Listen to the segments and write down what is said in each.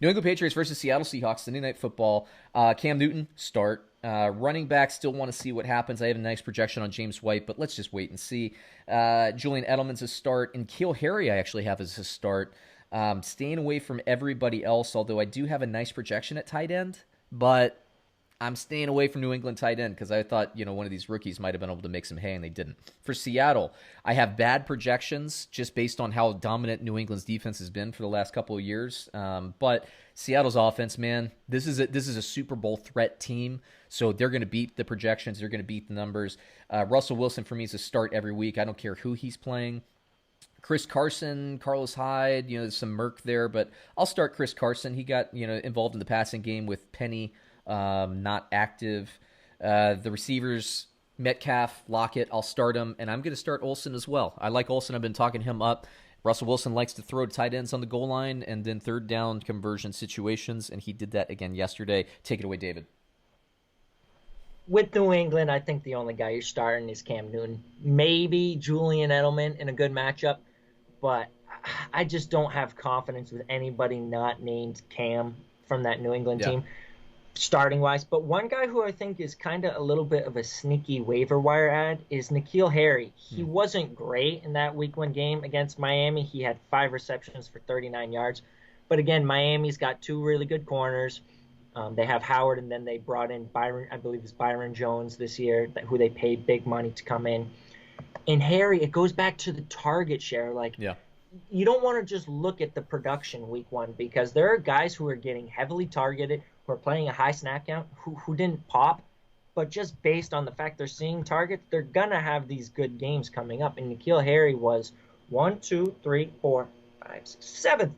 New England Patriots versus Seattle Seahawks, Sunday Night Football. Cam Newton, start. Running back, still want to see what happens. I have a nice projection on James White, but let's just wait and see. Julian Edelman's a start, and N'Keal Harry I actually have as a start. Staying away from everybody else, although I do have a nice projection at tight end, but I'm staying away from New England tight end because I thought, one of these rookies might have been able to make some hay, and they didn't. For Seattle, I have bad projections just based on how dominant New England's defense has been for the last couple of years. But Seattle's offense, man, this is a Super Bowl threat team, so they're going to beat the projections. They're going to beat the numbers. Russell Wilson, for me, is a start every week. I don't care who he's playing. Chris Carson, Carlos Hyde, there's some murk there, but I'll start Chris Carson. He got, involved in the passing game with Penny not active. The receivers, Metcalf, Lockett, I'll start him, and I'm going to start Olsen as well. I like Olsen. I've been talking him up. Russell Wilson likes to throw to tight ends on the goal line and then third down conversion situations, and he did that again yesterday. Take it away, David. With New England, I think the only guy you're starting is Cam Newton. Maybe Julian Edelman in a good matchup, but I just don't have confidence with anybody not named Cam from that New England team, starting-wise. But one guy who I think is kind of a little bit of a sneaky waiver wire ad is N'Keal Harry. He wasn't great in that Week 1 game against Miami. He had 5 receptions for 39 yards. But again, Miami's got 2 really good corners. They have Howard, and then they brought in Byron Jones this year, who they paid big money to come in. And Harry, it goes back to the target share. You don't want to just look at the production Week 1 because there are guys who are getting heavily targeted, who are playing a high snap count, who didn't pop. But just based on the fact they're seeing targets, they're going to have these good games coming up. And N'Keal Harry was 7th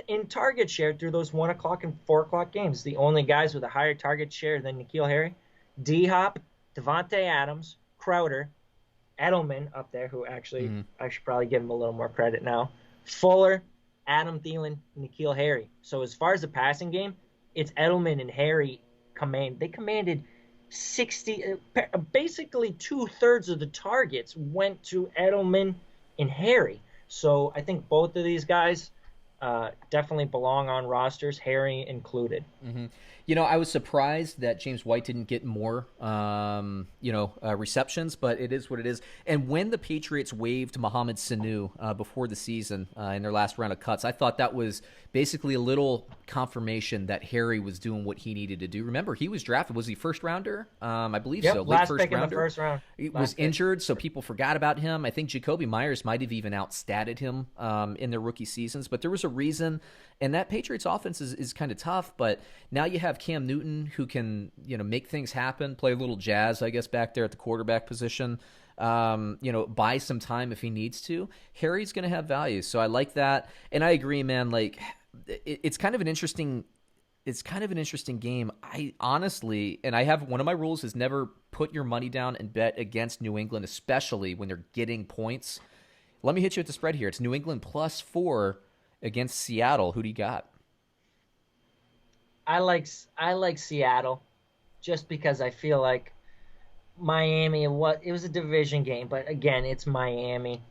in target share through those 1 o'clock and 4 o'clock games. The only guys with a higher target share than N'Keal Harry, D-Hop, Devontae Adams, Crowder, Edelman up there, who actually I should probably give him a little more credit now, Fuller, Adam Thielen, N'Keal Harry. So as far as the passing game, it's Edelman and Harry they commanded 60, basically 2/3 of the targets went to Edelman and Harry. So I think both of these guys definitely belong on rosters, Harry included. Mm-hmm. I was surprised that James White didn't get more, receptions, but it is what it is. And when the Patriots waived Mohamed Sanu before the season in their last round of cuts, I thought that was basically a little confirmation that Harry was doing what he needed to do. Remember, he was drafted. Was he first rounder? I believe so. Late Last first pick rounder. in the first round. He was injured, so people forgot about him. I think Jacoby Myers might have even outstatted him in their rookie seasons, but there was a reason. And that Patriots offense is kind of tough, but now you have Cam Newton who can, make things happen, play a little jazz, I guess, back there at the quarterback position, buy some time if he needs to. Harry's going to have value, so I like that. And I agree, man, it's kind of an interesting game. I honestly, and I have one of my rules is never put your money down and bet against New England, especially when they're getting points. Let me hit you with the spread here. It's New England +4 against Seattle. Who do you got? I like Seattle just because I feel like Miami, it was a division game, but again, it's Miami.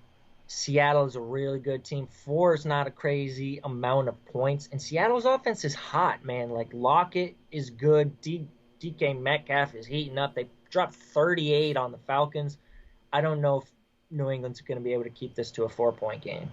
Seattle is a really good team. 4 is not a crazy amount of points, and Seattle's offense is hot, man. Lockett is good. DK Metcalf is heating up. They dropped 38 on the Falcons. I don't know if New England's going to be able to keep this to a 4-point game.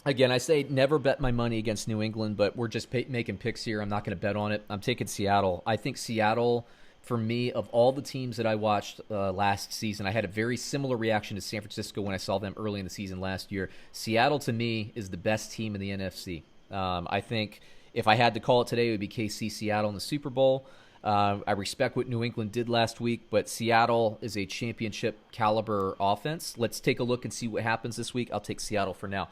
Again, I say never bet my money against New England, but we're just making picks here. I'm not going to bet on it. I'm taking Seattle. I think Seattle, for me, of all the teams that I watched last season, I had a very similar reaction to San Francisco when I saw them early in the season last year. Seattle, to me, is the best team in the NFC. I think if I had to call it today, it would be KC Seattle in the Super Bowl. I respect what New England did last week, but Seattle is a championship caliber offense. Let's take a look and see what happens this week. I'll take Seattle for now.